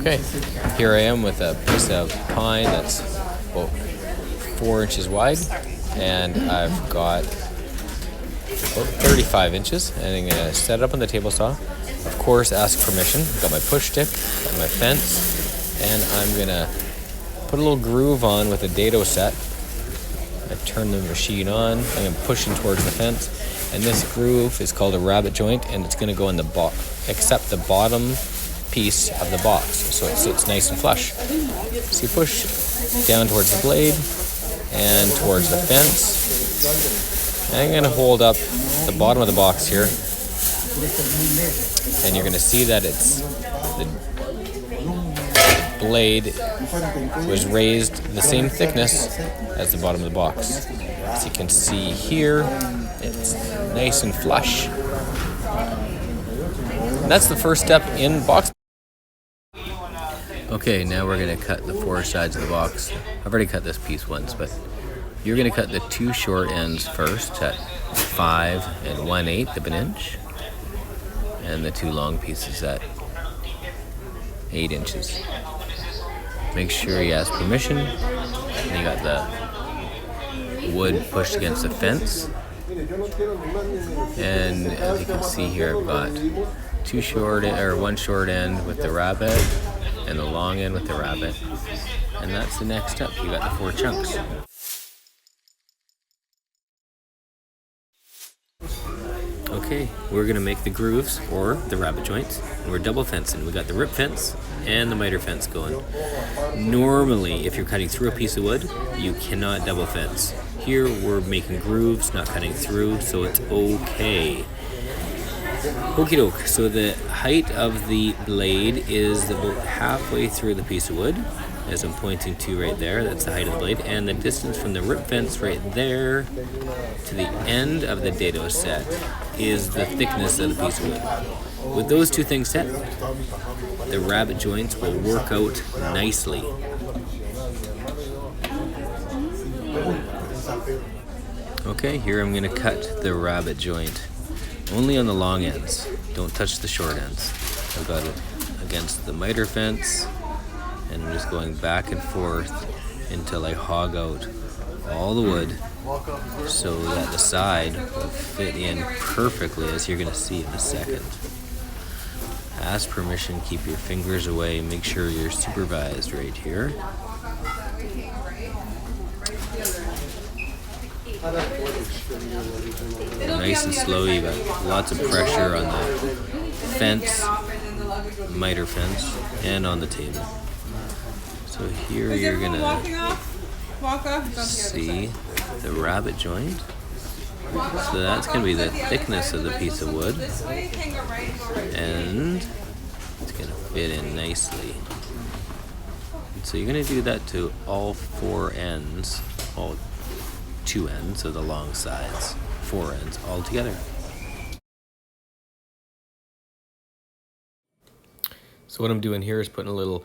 Okay, here I am with a piece of pine that's about 4 inches wide, and I've got about 35 inches, and I'm going to set it up on the table saw. Of course, ask permission. I've got my push stick and my fence, and I'm going to put a little groove on with a dado set. I turn the machine on, I'm pushing towards the fence, and this groove is called a rabbet joint, and it's going to go in the except the bottom piece of the box, so it sits nice and flush. So you push down towards the blade and towards the fence. And I'm going to hold up the bottom of the box here, and you're going to see that it's the blade was raised the same thickness as the bottom of the box. As you can see here, it's nice and flush. And that's the first step in box. Okay, now we're going to cut the 4 sides of the box. I've already cut this piece once, but you're going to cut the 2 short ends first at 5 1/8 of an inch, and the 2 long pieces at 8 inches. Make sure you ask permission. And you got the wood pushed against the fence. And as you can see here, I've got 1 short end with the rabbet and the long end with the rabbet. And that's the next step. You got the 4 chunks. Okay, we're gonna make the grooves or the rabbet joints. We're double fencing. We got the rip fence and the miter fence going. Normally, if you're cutting through a piece of wood, you cannot double fence. Here, we're making grooves, not cutting through, so it's okay. Okie doke, so the height of the blade is about halfway through the piece of wood, as I'm pointing to right there. That's the height of the blade, and the distance from the rip fence right there to the end of the dado set is the thickness of the piece of wood. With those 2 things set, the rabbet joints will work out nicely. Okay, here I'm going to cut the rabbet joint. Only on the long ends. Don't touch the short ends. I've got it against the miter fence, and I'm just going back and forth until I hog out all the wood so that the side will fit in perfectly, as you're going to see in a second. Ask permission, keep your fingers away, make sure you're supervised right here. Nice and slow, you got lots of pressure on the fence, miter fence, and on the table. So here you're gonna see the rabbet joint. So that's gonna be the thickness of the piece of wood, and it's gonna fit in nicely. And so you're gonna do that to all 4 ends, all 2 ends of the long sides, 4 ends all together. So what I'm doing here is putting a little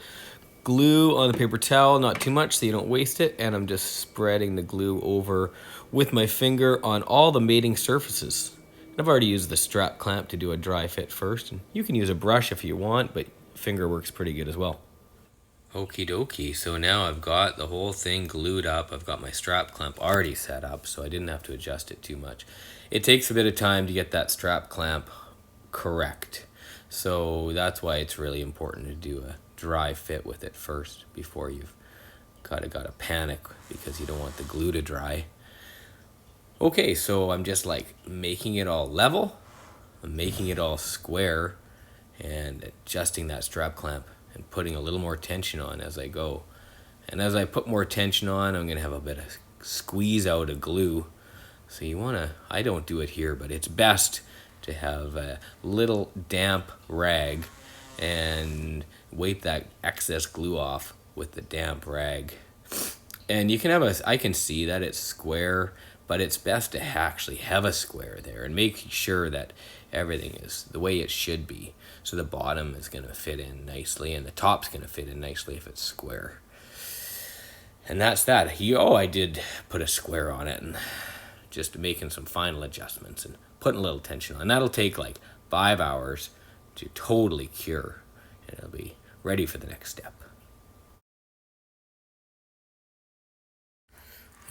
glue on the paper towel, not too much so you don't waste it, and I'm just spreading the glue over with my finger on all the mating surfaces. I've already used the strap clamp to do a dry fit first, and you can use a brush if you want, but finger works pretty good as well. Okie dokie, so now I've got the whole thing glued up. I've got my strap clamp already set up, so I didn't have to adjust it too much. It takes a bit of time to get that strap clamp correct, so that's why it's really important to do a dry fit with it first before you've got to panic because you don't want the glue to dry. Okay, so I'm just like making it all level, I'm making it all square, and adjusting that strap clamp and putting a little more tension on as I go. And as I put more tension on, I'm gonna have a bit of squeeze out of glue. So you wanna, I don't do it here, but it's best to have a little damp rag and wipe that excess glue off with the damp rag. And you can have I can see that it's square, but it's best to actually have a square there and make sure that everything is the way it should be. So the bottom is going to fit in nicely and the top's going to fit in nicely if it's square. And that's that. I did put a square on it and just making some final adjustments and putting a little tension on. And that'll take like 5 hours to totally cure. And it'll be ready for the next step.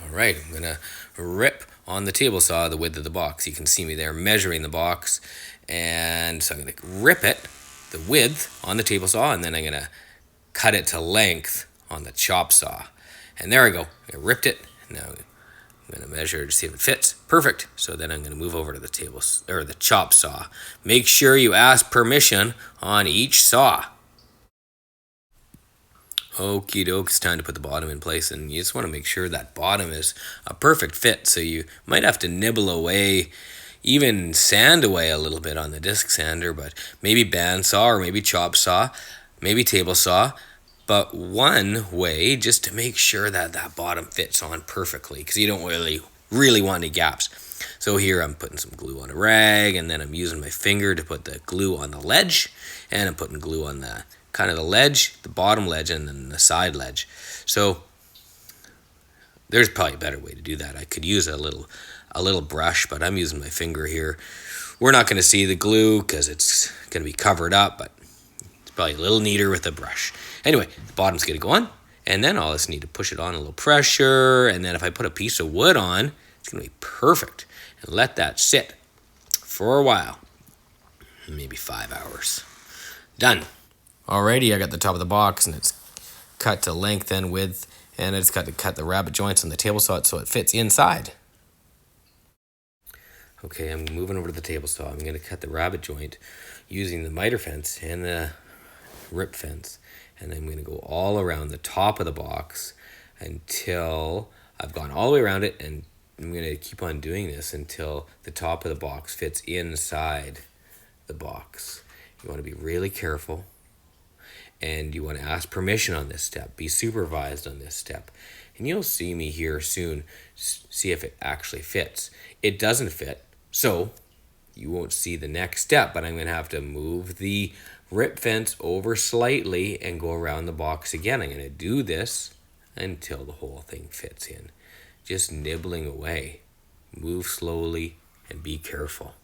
All right, I'm gonna rip on the table saw the width of the box. You can see me there measuring the box, and so I'm gonna rip it, the width on the table saw, and then I'm gonna cut it to length on the chop saw. And there I go, I ripped it. Now I'm gonna measure to see if it fits. Perfect. So then I'm gonna move over to the chop saw. Make sure you ask permission on each saw. Okie doke, it's time to put the bottom in place, and you just want to make sure that bottom is a perfect fit. So you might have to nibble away, even sand away a little bit on the disc sander, but maybe bandsaw or maybe chop saw, maybe table saw. But one way, just to make sure that that bottom fits on perfectly, because you don't really want any gaps. So here I'm putting some glue on a rag, and then I'm using my finger to put the glue on the ledge, and I'm putting glue on the kind of the ledge, the bottom ledge, and then the side ledge. So there's probably a better way to do that. I could use a little brush, but I'm using my finger here. We're not going to see the glue because it's going to be covered up, but it's probably a little neater with a brush. Anyway, the bottom's going to go on, and then I'll just need to push it on a little pressure, and then if I put a piece of wood on, it's going to be perfect. And let that sit for a while, maybe 5 hours. Done. Alrighty, I got the top of the box, and it's cut to length and width, and I just got to cut the rabbet joints on the table saw so it fits inside. Okay, I'm moving over to the table saw. I'm going to cut the rabbet joint using the miter fence and the rip fence, and I'm going to go all around the top of the box until I've gone all the way around it, and I'm going to keep on doing this until the top of the box fits inside the box. You want to be really careful, and you want to ask permission on this step. Be supervised on this step. And you'll see me here soon, see if it actually fits. It doesn't fit, so you won't see the next step, but I'm going to have to move the rip fence over slightly and go around the box again. I'm going to do this until the whole thing fits in. Just nibbling away. Move slowly and be careful.